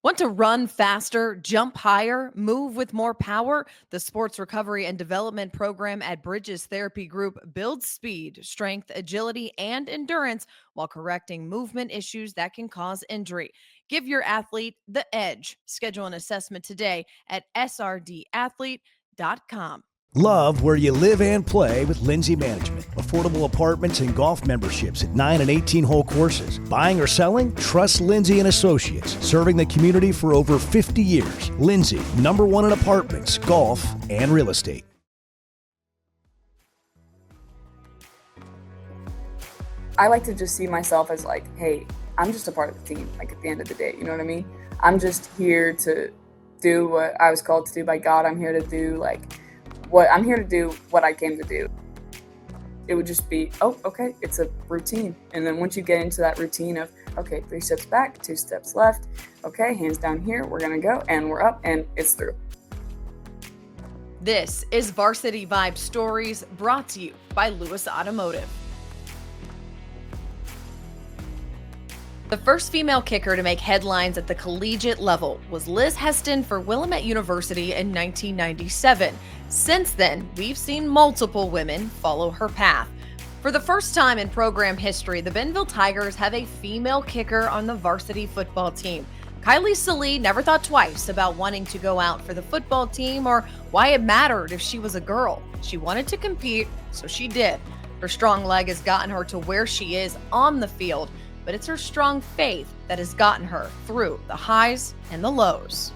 Want to run faster, jump higher, move with more power? The Sports Recovery and Development Program at Bridges Therapy Group builds speed, strength, agility, and endurance while correcting movement issues that can cause injury. Give your athlete the edge. Schedule an assessment today at srdathlete.com. Love where you live and play with Lindsay Management. Affordable apartments and golf memberships at 9 and 18-hole courses. Buying or selling? Trust Lindsay and Associates. Serving the community for over 50 years. Lindsay, #1 in apartments, golf, and real estate. I like to just see myself as like, hey, I'm just a part of the team, like at the end of the day, you know what I mean? I'm just here to do what I was called to do by God. I'm here to do what I came to do. It would just be, oh, okay, it's a routine. And then once you get into that routine of, okay, 3 steps back, 2 steps left, okay, hands down here, we're gonna go, and we're up, and it's through. This is Varsity Vibe Stories, brought to you by Lewis Automotive. The first female kicker to make headlines at the collegiate level was Liz Heston for Willamette University in 1997. Since then, we've seen multiple women follow her path. For the first time in program history, the Bentonville Tigers have a female kicker on the varsity football team. Kylee Sallee never thought twice about wanting to go out for the football team or why it mattered if she was a girl. She wanted to compete, so she did. Her strong leg has gotten her to where she is on the field, but it's her strong faith that has gotten her through the highs and the lows.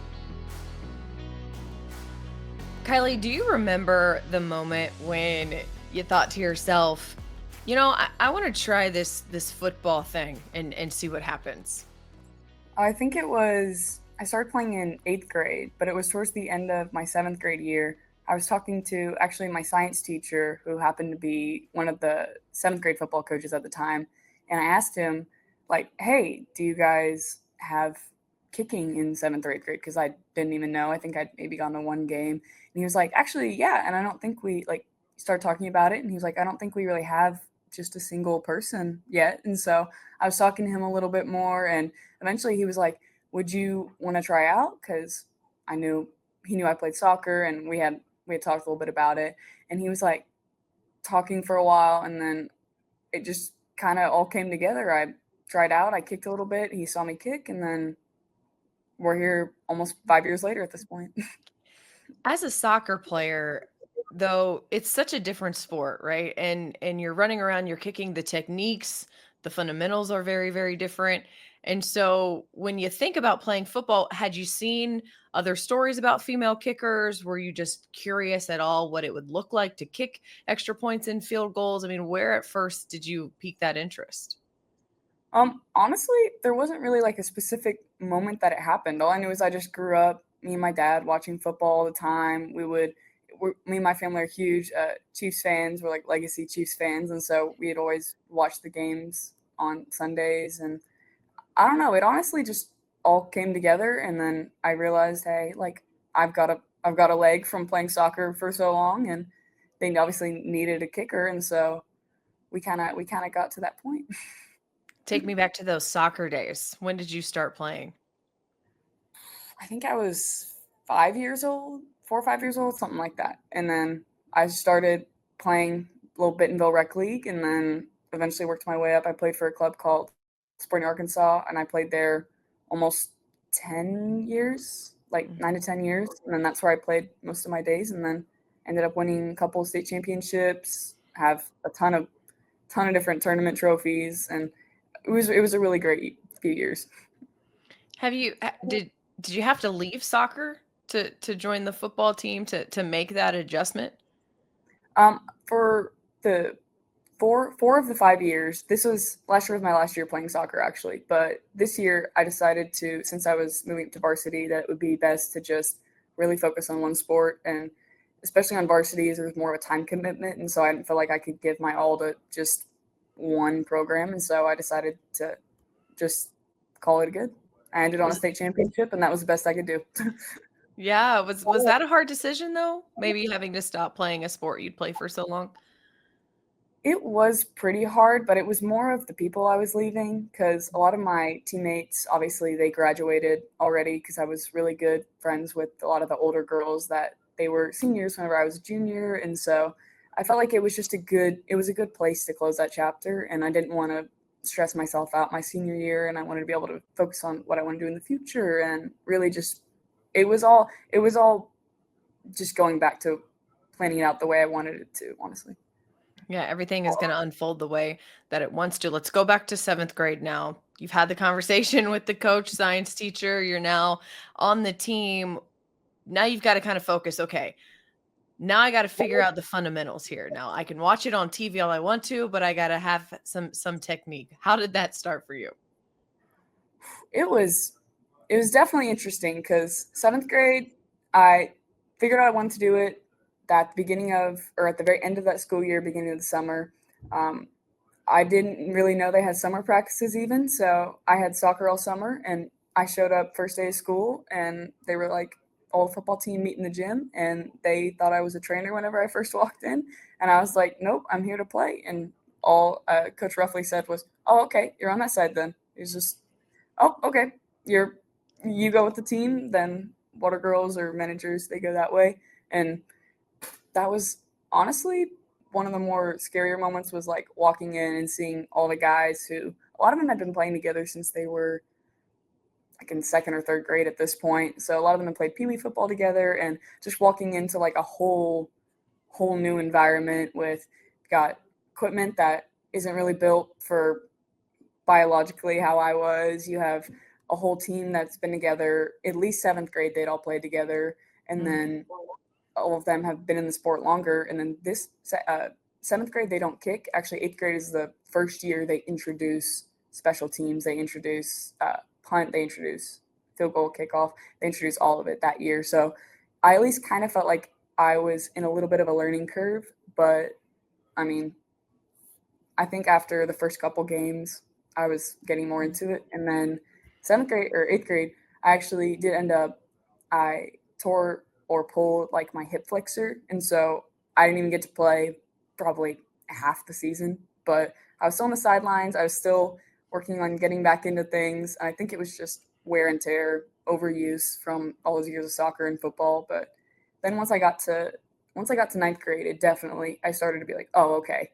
Kylee, do you remember the moment when you thought to yourself, you know, I want to try this football thing and see what happens? I think I started playing in 8th grade, but it was towards the end of my 7th grade year. I was talking to actually my science teacher, who happened to be one of the 7th grade football coaches at the time. And I asked him, like, hey, do you guys have kicking in 7th or 8th grade? Because I didn't even know. I think I'd maybe gone to one game. And he was like, actually, yeah. And I don't think we, started talking about it. And he was like, I don't think we really have just a single person yet. And so I was talking to him a little bit more. And eventually he was like, would you want to try out? Because he knew I played soccer, and we had talked a little bit about it. And he was like talking for a while. And then it just kind of all came together. I tried out, I kicked a little bit, he saw me kick, and then we're here almost 5 years later at this point. As a soccer player, though, it's such a different sport, right? And you're running around, you're kicking, the techniques, the fundamentals are very, very different. And so when you think about playing football, had you seen other stories about female kickers? Were you just curious at all what it would look like to kick extra points in field goals? I mean, where at first did you pique that interest? Honestly, there wasn't really like a specific moment that it happened. All I knew is I just grew up, me and my dad watching football all the time. Me and my family are huge Chiefs fans. We're like legacy Chiefs fans. And so we'd always watch the games on Sundays. And I don't know, it honestly just all came together. And then I realized, hey, like I've got a leg from playing soccer for so long, and they obviously needed a kicker. And so we kind of got to that point. Take me back to those soccer days. When did you start playing? I think I was 5 years old, 4 or 5 years old, something like that. And then I started playing a little Bentonville Rec League, and then eventually worked my way up. I played for a club called Sporting Arkansas, and I played there almost 10 years, like 9 to 10 years. And then that's where I played most of my days, and then ended up winning a couple of state championships, have a ton of different tournament trophies, and it was a really great few years. Did you have to leave soccer to join the football team to make that adjustment? For the four of the 5 years, last year was my last year playing soccer actually, but this year I decided to, since I was moving to varsity, that it would be best to just really focus on one sport, and especially on varsities, there's more of a time commitment, and so I didn't feel like I could give my all to just one program, and so I decided to just call it good. I ended on a state championship, and that was the best I could do. Yeah, was that a hard decision though? Maybe having to stop playing a sport you'd play for so long? It was pretty hard, but it was more of the people I was leaving because a lot of my teammates, obviously, they graduated already because I was really good friends with a lot of the older girls that they were seniors whenever I was a junior. And so I felt like it was just it was a good place to close that chapter. And I didn't want to stress myself out my senior year. And I wanted to be able to focus on what I want to do in the future and really just, it was all just going back to planning it out the way I wanted it to, honestly. Yeah, everything is going to unfold the way that it wants to. Let's go back to 7th grade now. You've had the conversation with the coach, science teacher. You're now on the team. Now you've got to kind of focus. Okay, now I got to figure out the fundamentals here. Now I can watch it on TV all I want to, but I got to have some technique. How did that start for you? It was it was definitely interesting because 7th grade, I figured out I wanted to do it at the beginning of, or at the very end of that school year, beginning of the summer. Um, I didn't really know they had summer practices even, so I had soccer all summer, and I showed up first day of school, and they were like, all the football team meet in the gym, and they thought I was a trainer whenever I first walked in, and I was like, nope, I'm here to play, and all Coach Ruffley said was, oh, okay, you're on that side then. He's just, oh, okay, you go with the team, then water girls or managers, they go that way. And that was honestly one of the more scarier moments was like walking in and seeing all the guys who a lot of them had been playing together since they were like in second or third grade at this point. So a lot of them had played pee-wee football together and just walking into like a whole new environment with got equipment that isn't really built for biologically how I was. You have a whole team that's been together at least 7th grade. They'd all played together, and Mhm. then all of them have been in the sport longer. And then this 7th grade, they don't kick. Actually, 8th grade is the first year they introduce special teams. They introduce punt. They introduce field goal, kickoff. They introduce all of it that year. So I at least kind of felt like I was in a little bit of a learning curve. But I mean, I think after the first couple games, I was getting more into it. And then 7th grade or 8th grade, I actually did end up, I tore or pulled like my hip flexor. And so I didn't even get to play probably half the season. But I was still on the sidelines. I was still working on getting back into things. I think it was just wear and tear, overuse from all those years of soccer and football. But then once I got to 9th grade, it definitely I started to be like, oh, okay,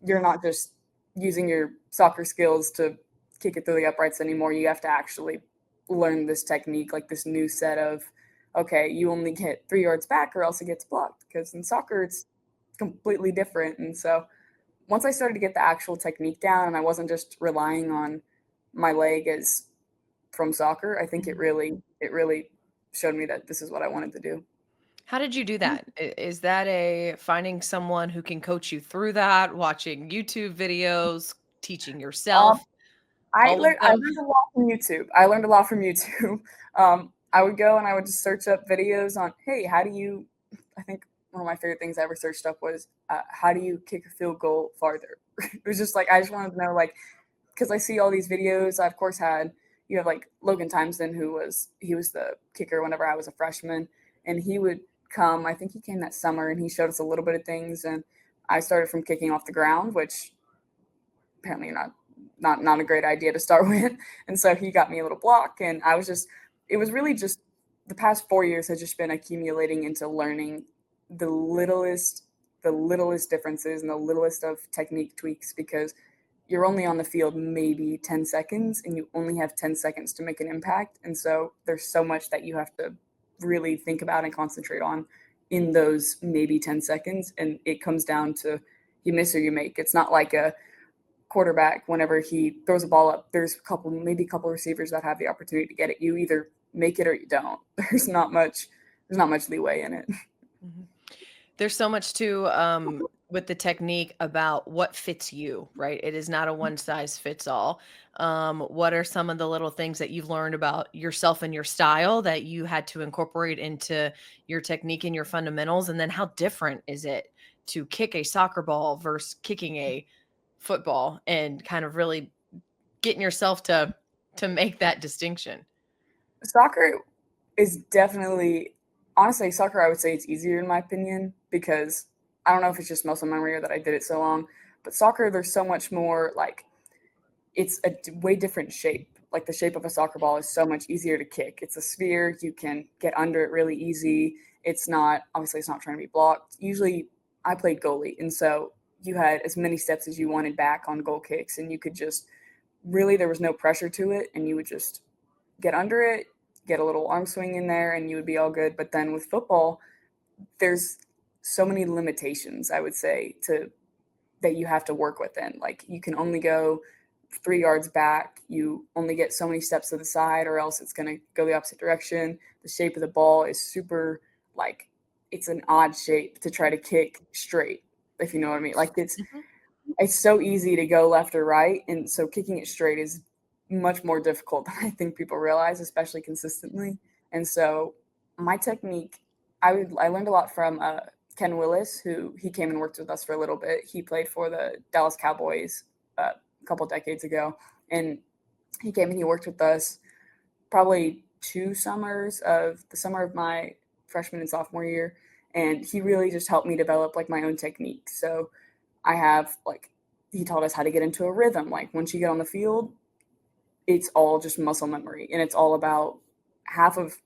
you're not just using your soccer skills to kick it through the uprights anymore. You have to actually learn this technique, like this new set of, okay, you only get 3 yards back or else it gets blocked. Because in soccer, it's completely different. And so once I started to get the actual technique down and I wasn't just relying on my leg as from soccer, I think it really showed me that this is what I wanted to do. How did you do that? Is that a finding someone who can coach you through that, watching YouTube videos, teaching Um, yourself, I all of learned I them? learned a lot from YouTube. I learned a lot from YouTube. I would go and I would just search up videos on, hey, how do you? I think one of my favorite things I ever searched up was how do you kick a field goal farther? It was just like I just wanted to know, like, because I see all these videos. I of course had you have like Logan Timeston, he was the kicker whenever I was a freshman, and he would come. I think he came that summer and he showed us a little bit of things, and I started from kicking off the ground, which apparently not a great idea to start with. And so he got me a little block, and I was just it was really just the past 4 years has just been accumulating into learning the littlest the littlest differences and the littlest of technique tweaks because you're only on the field maybe 10 seconds and you only have 10 seconds to make an impact. And so there's so much that you have to really think about and concentrate on in those maybe 10 seconds. And it comes down to you miss or you make. It's not like a quarterback whenever he throws a ball up, there's maybe a couple receivers that have the opportunity to get it. You either make it or you don't. There's not much leeway in it. Mhm. There's so much too with the technique about what fits you, right? It is not a one size fits all. What are some of the little things that you've learned about yourself and your style that you had to incorporate into your technique and your fundamentals? And then how different is it to kick a soccer ball versus kicking a football and kind of really getting yourself to make that distinction? Soccer is definitely honestly soccer I would say it's easier in my opinion because I don't know if it's just muscle memory or that I did it so long, but soccer, there's so much more like it's a way different shape. Like the shape of a soccer ball is so much easier to kick. It's a sphere. You can get under it really easy. It's not, obviously, it's not trying to be blocked. Usually, I played goalie. And so you had as many steps as you wanted back on goal kicks. And you could just really, there was no pressure to it. And you would just get under it, get a little arm swing in there, and you would be all good. But then with football, there's so many limitations, I would say, to that you have to work within. Like you can only go 3 yards back. You only get so many steps to the side, or else it's going to go the opposite direction. The shape of the ball is super, like, it's an odd shape to try to kick straight, if you know what I mean. Like it's so easy to go left or right, and so kicking it straight is much more difficult than I think people realize, especially consistently. And so my technique, I learned a lot from Ken Willis, who he came and worked with us for a little bit. He played for the Dallas Cowboys a couple decades ago, and he came and he worked with us probably 2 summers, of the summer of my freshman and sophomore year, and he really just helped me develop like my own technique. So I have like he taught us how to get into a rhythm. Like once you get on the field, it's all just muscle memory, and it's all about half of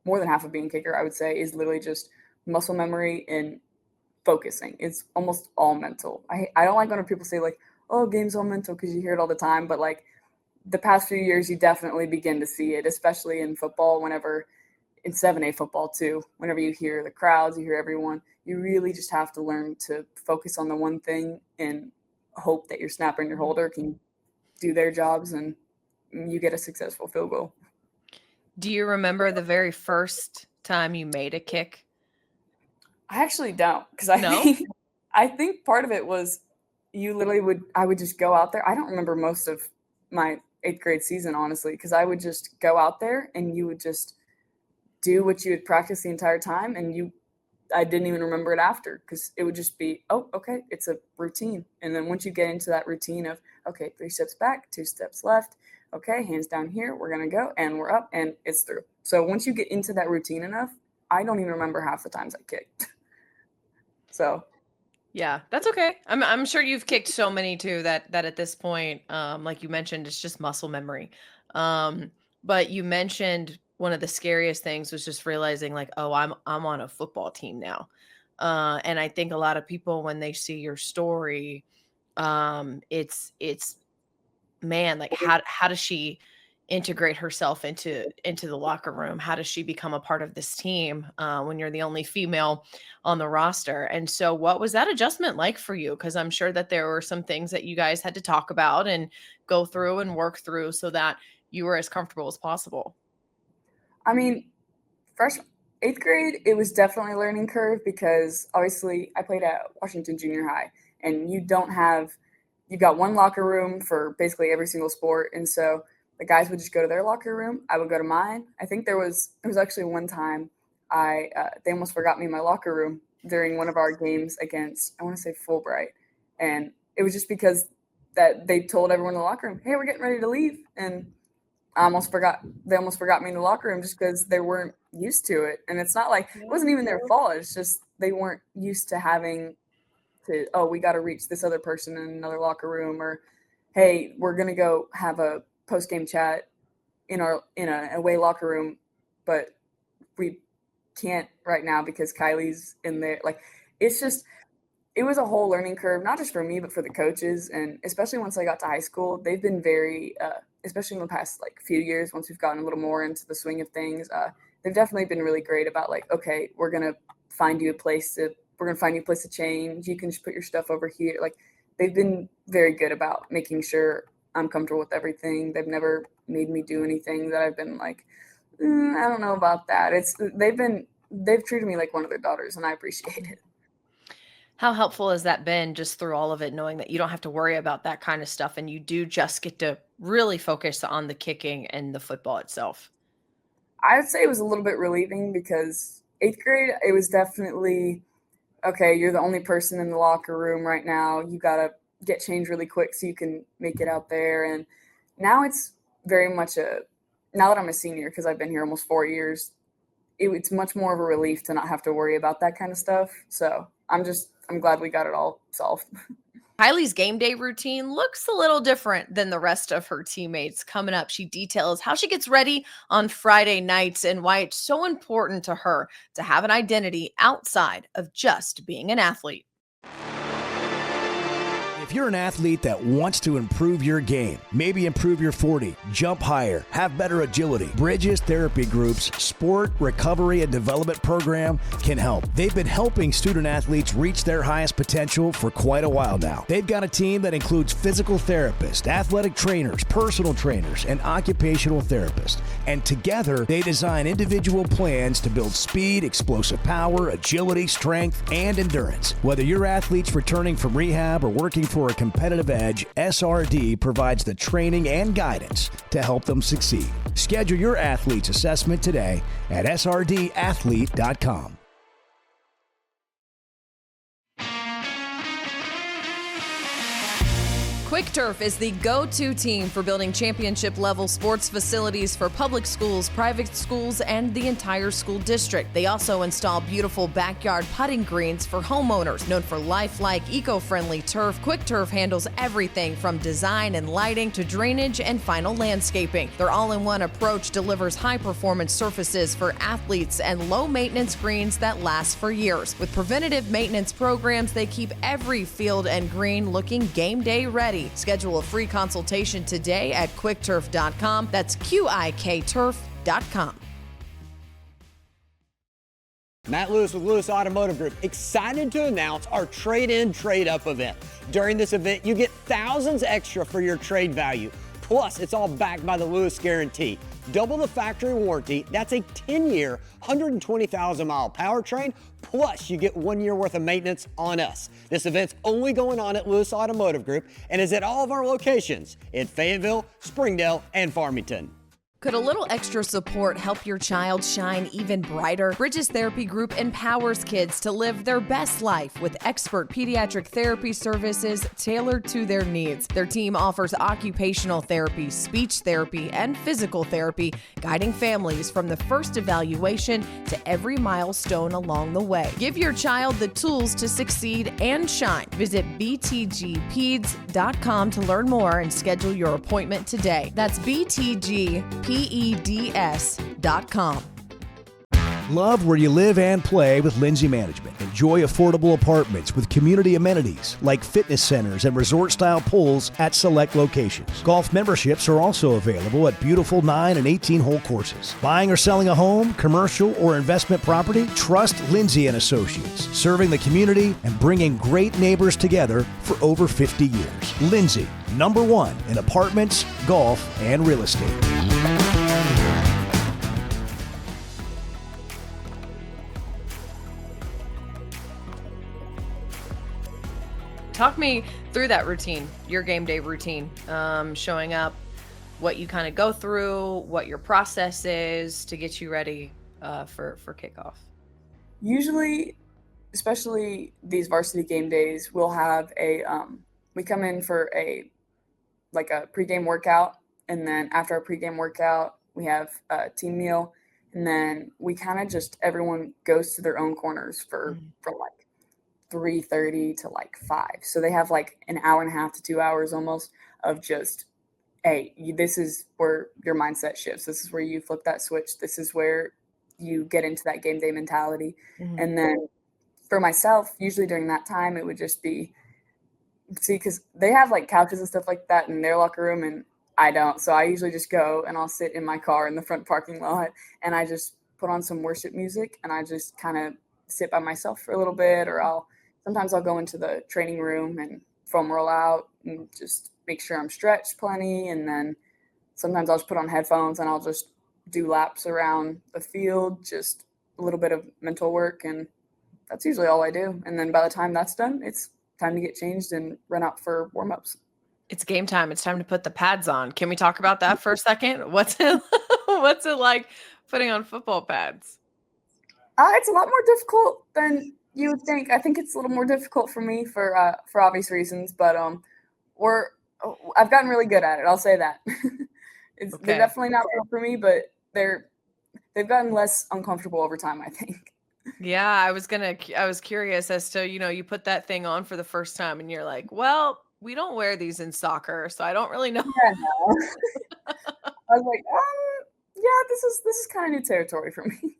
more than half of being a kicker, I would say, is literally just muscle memory and focusing. It's almost all mental. I don't like when people say like, oh, game's all mental, because you hear it all the time, but like the past few years you definitely begin to see it, especially in football, whenever in 7A football too, whenever you hear the crowds, you hear everyone, you really just have to learn to focus on the one thing and hope that your snapper and your holder can do their jobs and you get a successful field goal. Do you remember the very first time you made a kick? I actually don't, because I think part of it was I would just go out there. I don't remember most of my 8th grade season, honestly, because I would just go out there and you would just do what you had practiced the entire time, and I didn't even remember it after, because it would just be, oh, okay, it's a routine. And then once you get into that routine of, okay, 3 steps back, 2 steps left, okay, hands down here, we're going to go, and we're up, and it's through. So once you get into that routine enough, I don't even remember half the times I kicked. So yeah, that's okay. I'm sure you've kicked so many too that at this point, like you mentioned, it's just muscle memory. Um, but you mentioned one of the scariest things was just realizing like, oh, I'm on a football team now. And I think a lot of people when they see your story, it's man, like how does she integrate herself into the locker room? How does she become a part of this team when you're the only female on the roster? And so what was that adjustment like for you? Because I'm sure that there were some things that you guys had to talk about and go through and work through so that you were as comfortable as possible. I mean, freshman 8th grade, it was definitely a learning curve, because obviously I played at Washington Junior High, and you've got one locker room for basically every single sport. And so the guys would just go to their locker room. I would go to mine. I think there was actually one time they almost forgot me in my locker room during one of our games against, I want to say, Fulbright. And it was just because that they told everyone in the locker room, hey, we're getting ready to leave. And they almost forgot me in the locker room just because they weren't used to it. And it's not like it wasn't even their fault. It's just they weren't used to having to, oh, we got to reach this other person in another locker room, or hey, we're gonna go have a post game chat in a away locker room, but we can't right now because Kylie's in there. Like it's just it was a whole learning curve, not just for me, but for the coaches. And especially once I got to high school, they've been very, especially in the past like few years, once we've gotten a little more into the swing of things, they've definitely been really great about like, okay, we're going to find you a place to change. You can just put your stuff over here. Like they've been very good about making sure I'm comfortable with everything. They've never made me do anything that I've been like, I don't know about that. They've treated me like one of their daughters, and I appreciate it. How helpful has that been just through all of it, knowing that you don't have to worry about that kind of stuff and you do just get to really focus on the kicking and the football itself? I would say it was a little bit relieving, because 8th grade, it was definitely, okay, you're the only person in the locker room right now. You got to get changed really quick so you can make it out there. And now it's very much now that I'm a senior, because I've been here almost 4 years, it's much more of a relief to not have to worry about that kind of stuff. So I'm glad we got it all solved. Kylie's game day routine looks a little different than the rest of her teammates. Coming up, she details how she gets ready on Friday nights and why it's so important to her to have an identity outside of just being an athlete. If you're an athlete that wants to improve your game, maybe improve your 40, jump higher, have better agility, Bridges Therapy Group's Sport Recovery and Development Program can help. They've been helping student athletes reach their highest potential for quite a while now. They've got a team that includes physical therapists, athletic trainers, personal trainers, and occupational therapists. And together, they design individual plans to build speed, explosive power, agility, strength, and endurance. Whether your athlete's returning from rehab or working for a competitive edge, SRD provides the training and guidance to help them succeed. Schedule your athlete's assessment today at srdathlete.com. Quick Turf is the go-to team for building championship-level sports facilities for public schools, private schools, and the entire school district. They also install beautiful backyard putting greens for homeowners. Known for lifelike, eco-friendly turf, Quick Turf handles everything from design and lighting to drainage and final landscaping. Their all-in-one approach delivers high-performance surfaces for athletes and low-maintenance greens that last for years. With preventative maintenance programs, they keep every field and green looking game day ready. Schedule a free consultation today at quickturf.com. That's QIKturf.com. Matt Lewis with Lewis Automotive Group, excited to announce our trade-in, trade-up event. During this event, you get thousands extra for your trade value. Plus, it's all backed by the Lewis Guarantee. Double the factory warranty, that's a 10-year, 120,000-mile powertrain, plus you get 1 year worth of maintenance on us. This event's only going on at Lewis Automotive Group and is at all of our locations in Fayetteville, Springdale, and Farmington. Could a little extra support help your child shine even brighter? Bridges Therapy Group empowers kids to live their best life with expert pediatric therapy services tailored to their needs. Their team offers occupational therapy, speech therapy, and physical therapy, guiding families from the first evaluation to every milestone along the way. Give your child the tools to succeed and shine. Visit btgpeds.com to learn more and schedule your appointment today. That's btgpeds.com. Love where you live and play with Lindsay Management. Enjoy affordable apartments with community amenities like fitness centers and resort-style pools at select locations. Golf memberships are also available at beautiful 9 and 18-hole courses. Buying or selling a home, commercial, or investment property? Trust Lindsay and Associates, serving the community and bringing great neighbors together for over 50 years. Lindsay, #1 in apartments, golf, and real estate. Talk me through that routine, your game day routine, showing up, what you kind of go through, what your process is to get you ready for kickoff. Usually, especially these varsity game days, we'll have we come in for a pregame workout, and then after our pregame workout, we have a team meal, and then we kind of just everyone goes to their own corners from 3:30 to 5. So they have an hour and a half to 2 hours almost of just, hey, this is where your mindset shifts. This is where you flip that switch. This is where you get into that game day mentality. Mm-hmm. And then for myself, usually during that time, it would just be, because they have couches and stuff like that in their locker room, and I don't. So I usually just go and I'll sit in my car in the front parking lot, and I just put on some worship music, and I just kind of sit by myself for a little bit, or sometimes I'll go into the training room and foam roll out and just make sure I'm stretched plenty. And then sometimes I'll just put on headphones and I'll just do laps around the field, just a little bit of mental work. And that's usually all I do. And then by the time that's done, it's time to get changed and run out for warm-ups. It's game time. It's time to put the pads on. Can we talk about that for a second? What's it like putting on football pads? It's a lot more difficult than you would think. I think it's a little more difficult for me for obvious reasons, but I've gotten really good at it. I'll say that. They're definitely not real for me, but they've gotten less uncomfortable over time, I think. Yeah, I was curious as to, you put that thing on for the first time and you're like, "Well, we don't wear these in soccer, so I don't really know." Yeah, no. I was like, yeah, this is kind of new territory for me.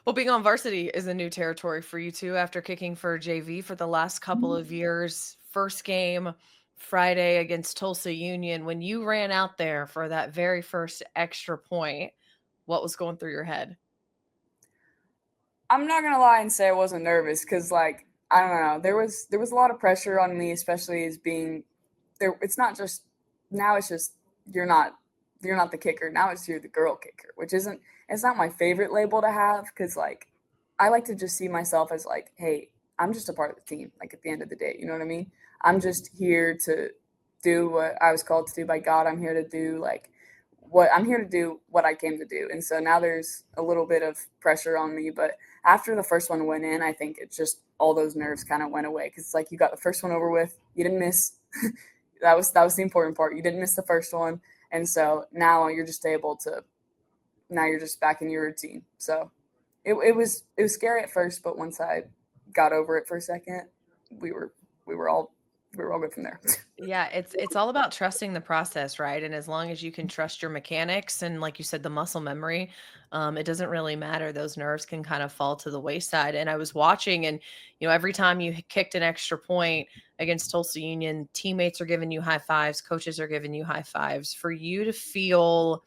Well, being on varsity is a new territory for you too after kicking for JV for the last couple of years. First game Friday against Tulsa Union. When you ran out there for that very first extra point, what was going through your head? I'm not gonna lie and say I wasn't nervous because, like, I don't know, there was a lot of pressure on me, especially as being there. It's not just now; it's just you're not you're not the kicker. Now it's you're the girl kicker, which isn't it's not my favorite label to have because, like, I like to just see myself as like, hey, I'm just a part of the team. Like at the end of the day, you know what I mean? I'm just here to do what I was called to do by God. I'm here to do what I came to do. And so now there's a little bit of pressure on me, but after the first one went in, I think it's just all those nerves kind of went away because it's like you got the first one over with, you didn't miss. That was the important part. You didn't miss the first one, and so now you're just able to. Now you're just back in your routine. So it was scary at first, but once I got over it for a second, we were we were all we were all good from there. Yeah, it's all about trusting the process, right? And as long as you can trust your mechanics and like you said, the muscle memory, it doesn't really matter. Those nerves can kind of fall to the wayside. And I was watching, and every time you kicked an extra point against Tulsa Union, teammates are giving you high fives, coaches are giving you high fives. For you to feel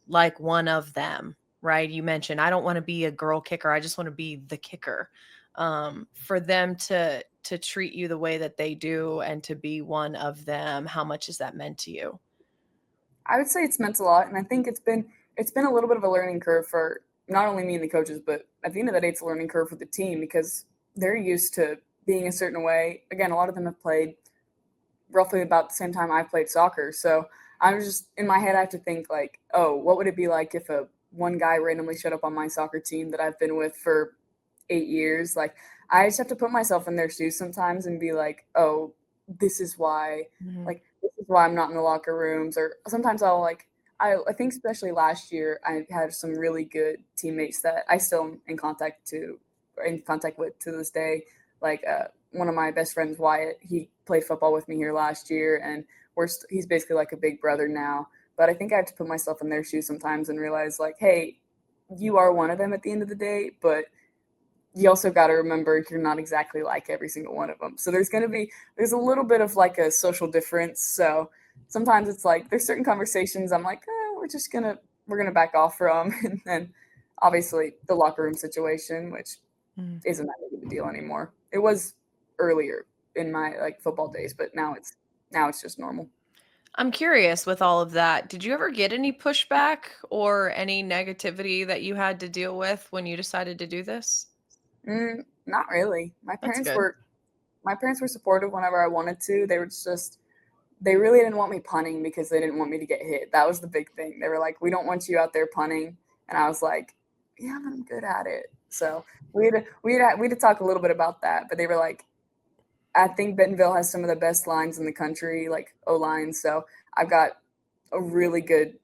like one of them, right? You mentioned, I don't want to be a girl kicker. I just want to be the kicker. For them to treat you the way that they do and to be one of them, how much has that meant to you? I would say it's meant a lot, and I think it's been a little bit of a learning curve for not only me and the coaches, but at the end of the day, it's a learning curve for the team because they're used to being a certain way. Again, a lot of them have played roughly about the same time I played soccer, so I was just in my head. I have to think like, oh, what would it be like if a one guy randomly showed up on my soccer team that I've been with for 8 years? Like, I just have to put myself in their shoes sometimes and be like, oh, this is why Mhm. like this is why I'm not in the locker rooms. Or sometimes I'll like I think especially last year I had some really good teammates that I still am in contact with to this day. Like one of my best friends, Wyatt, he played football with me here last year, and he's basically like a big brother now. But I think I have to put myself in their shoes sometimes and realize like, hey, you are one of them at the end of the day, but you also got to remember you're not exactly like every single one of them. So there's a little bit of like a social difference. So sometimes it's like there's certain conversations I'm like, we're gonna back off from, and then obviously the locker room situation, which Mm. isn't that big of a deal anymore. It was earlier in my like football days, but now it's just normal. I'm curious with all of that. Did you ever get any pushback or any negativity that you had to deal with when you decided to do this? Not really. That's good. My parents were supportive whenever I wanted to. They really didn't want me punting because they didn't want me to get hit. That was the big thing. They were like, "We don't want you out there punting," and I was like, "Yeah, but I'm good at it." So we had to talk a little bit about that. But they were like, "I think Bentonville has some of the best lines in the country, like O line. So I've got a really good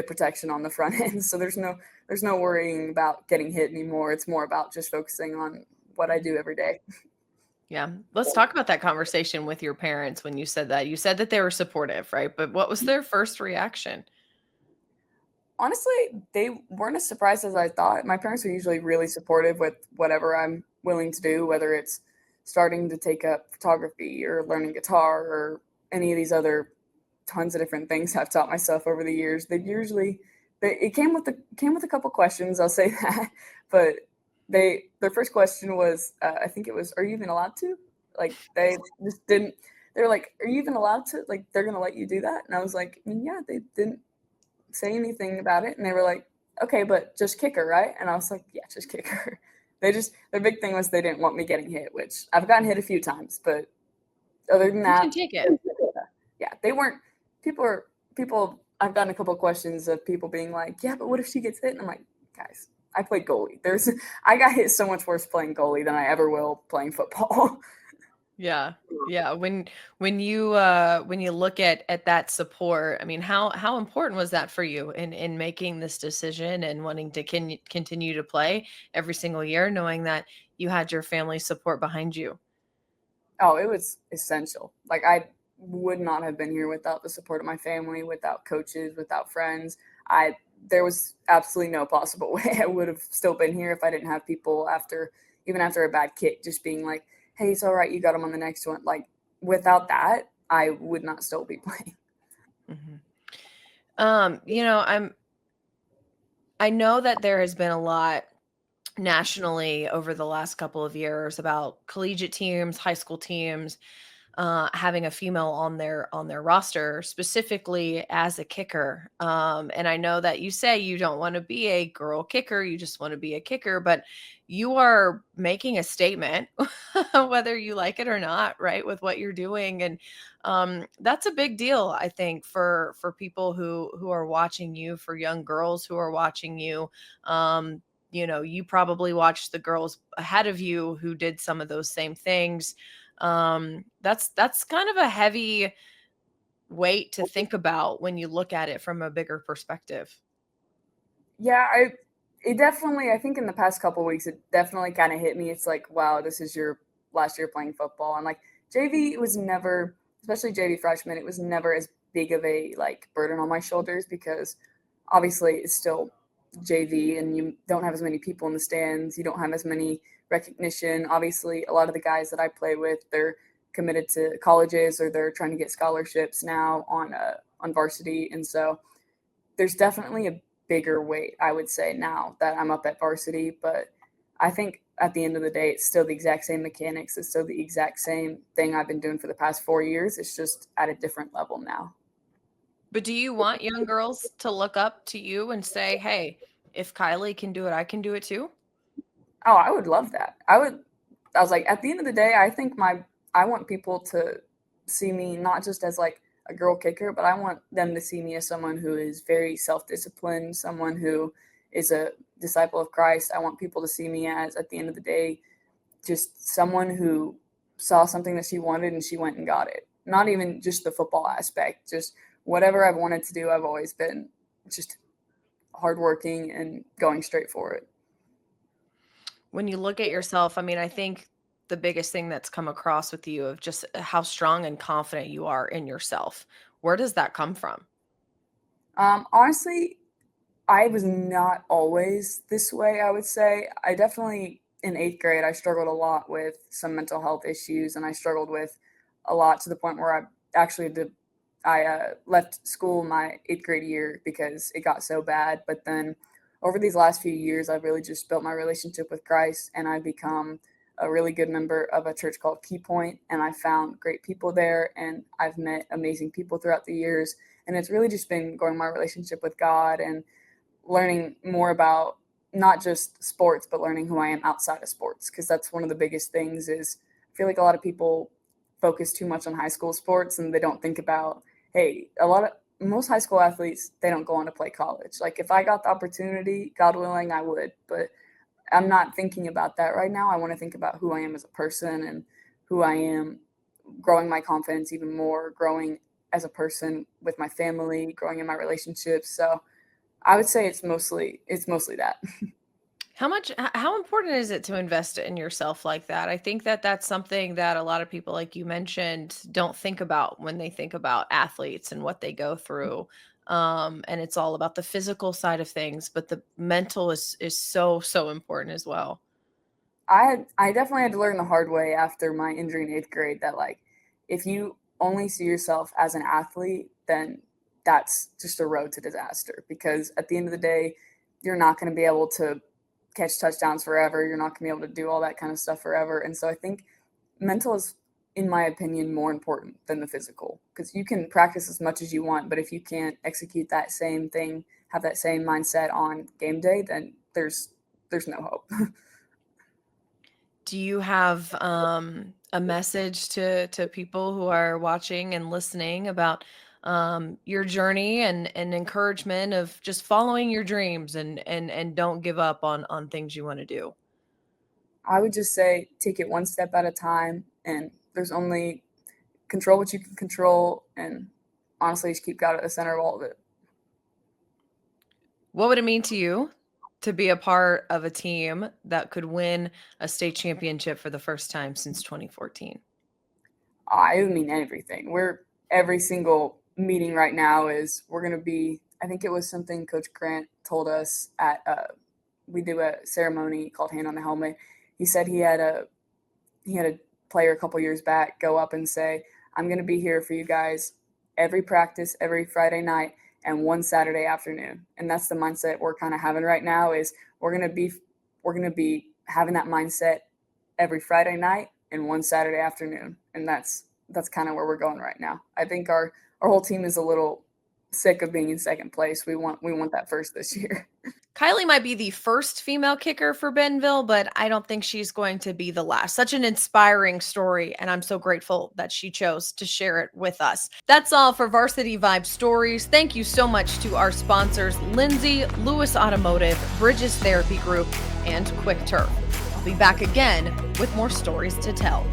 protection on the front end. So there's no worrying about getting hit anymore. It's more about just focusing on what I do every day." Yeah. Let's talk about that conversation with your parents when you said that. You said that they were supportive, right? But what was their first reaction? Honestly, they weren't as surprised as I thought. My parents are usually really supportive with whatever I'm willing to do, whether it's starting to take up photography or learning guitar or any of these other tons of different things I've taught myself over the years. It came with a couple questions, I'll say that, but their first question was, I think it was, "Are you even allowed to?" Like they just didn't. They were like, "Are you even allowed to? Like they're gonna let you do that?" And I was like, "Yeah." They didn't say anything about it, and they were like, "Okay, but just kick her, right?" And I was like, "Yeah, just kick her." Their big thing was they didn't want me getting hit, which I've gotten hit a few times, but other than You can that, take it. yeah, they weren't. People. I've gotten a couple of questions of people being like, "Yeah, but what if she gets hit?" And I'm like, "Guys, I played goalie. I got hit so much worse playing goalie than I ever will playing football." Yeah. Yeah. When you look at that support, I mean, how important was that for you in making this decision and wanting to continue to play every single year, knowing that you had your family support behind you? Oh, it was essential. Like I would not have been here without the support of my family, without coaches, without friends. I There was absolutely no possible way I would have still been here if I didn't have people after even after a bad kick just being like, "Hey, it's all right, you got him on the next one." Like without that, I would not still be playing. Mhm. You know, I know that there has been a lot nationally over the last couple of years about collegiate teams, high school teams, having a female on their roster, specifically as a kicker. And I know that you say you don't want to be a girl kicker, you just want to be a kicker, but you are making a statement, whether you like it or not, right, with what you're doing. And that's a big deal, I think, for people who are watching you, for young girls who are watching you. You know, you probably watched the girls ahead of you who did some of those same things. That's kind of a heavy weight to think about when you look at it from a bigger perspective. Yeah, it definitely I think in the past couple weeks it definitely kind of hit me. It's like, wow, this is your last year playing football. And like JV was never, especially JV freshman, it was never as big of a like burden on my shoulders because obviously it's still JV and you don't have as many people in the stands, you don't have as many recognition. Obviously, a lot of the guys that I play with, they're committed to colleges or they're trying to get scholarships now on varsity, and so there's definitely a bigger weight, I would say, now that I'm up at varsity. But I think at the end of the day, it's still the exact same mechanics. It's still the exact same thing I've been doing for the past 4 years. It's just at a different level now. But do you want young girls to look up to you and say, "Hey, if Kylie can do it, I can do it too"? Oh, I would love that. I was like, at the end of the day, I want people to see me not just as like a girl kicker, but I want them to see me as someone who is very self-disciplined, someone who is a disciple of Christ. I want people to see me as, at the end of the day, just someone who saw something that she wanted and she went and got it. Not even just the football aspect, just whatever I've wanted to do, I've always been just hardworking and going straight for it. When you look at yourself, I mean, I think the biggest thing that's come across with you of just how strong and confident you are in yourself. Where does that come from? Honestly, I was not always this way, I would say. I definitely, in eighth grade, I struggled a lot with some mental health issues, and I struggled with a lot to the point where I left school my eighth grade year because it got so bad. But then over these last few years, I've really just built my relationship with Christ, and I've become a really good member of a church called Key Point, and I found great people there, and I've met amazing people throughout the years. And it's really just been growing my relationship with God and learning more about not just sports, but learning who I am outside of sports. Because that's one of the biggest things is I feel like a lot of people focus too much on high school sports and they don't think about, hey, most high school athletes, they don't go on to play college. Like if I got the opportunity, God willing, I would, but I'm not thinking about that right now. I want to think about who I am as a person and who I am, growing my confidence even more, growing as a person with my family, growing in my relationships. So I would say it's mostly that. How important is it to invest in yourself like that? I think that that's something that a lot of people, like you mentioned, don't think about when they think about athletes and what they go through. And it's all about the physical side of things, but the mental is so important as well. I definitely had to learn the hard way after my injury in eighth grade that like if you only see yourself as an athlete, then that's just a road to disaster because at the end of the day, you're not going to be able to catch touchdowns forever. You're not going to be able to do all that kind of stuff forever. And so I think mental is, in my opinion, more important than the physical because you can practice as much as you want, but if you can't execute that same thing, have that same mindset on game day, then there's no hope. Do you have a message to people who are watching and listening about your journey and encouragement of just following your dreams and don't give up on things you want to do? I would just say take it one step at a time and there's only control what you can control, and honestly, just keep God at the center of all of it. What would it mean to you to be a part of a team that could win a state championship for the first time since 2014? It would mean everything. Every single meeting right now is we're going to be, I think it was something Coach Grant told us at, we do a ceremony called Hand on the Helmet. He said he had a player a couple years back go up and say, I'm going to be here for you guys every practice, every Friday night, and one Saturday afternoon. And that's the mindset we're kind of having right now is we're going to be having that mindset every Friday night and one Saturday afternoon. And that's kind of where we're going right now. I think our whole team is a little sick of being in second place. We want that first this year. Kylee might be the first female kicker for Bentonville, but I don't think she's going to be the last. Such an inspiring story, and I'm so grateful that she chose to share it with us. That's all for Varsity Vibe Stories. Thank you so much to our sponsors, Lindsay, Lewis Automotive, Bridges Therapy Group, and Quick Turf. I'll be back again with more stories to tell.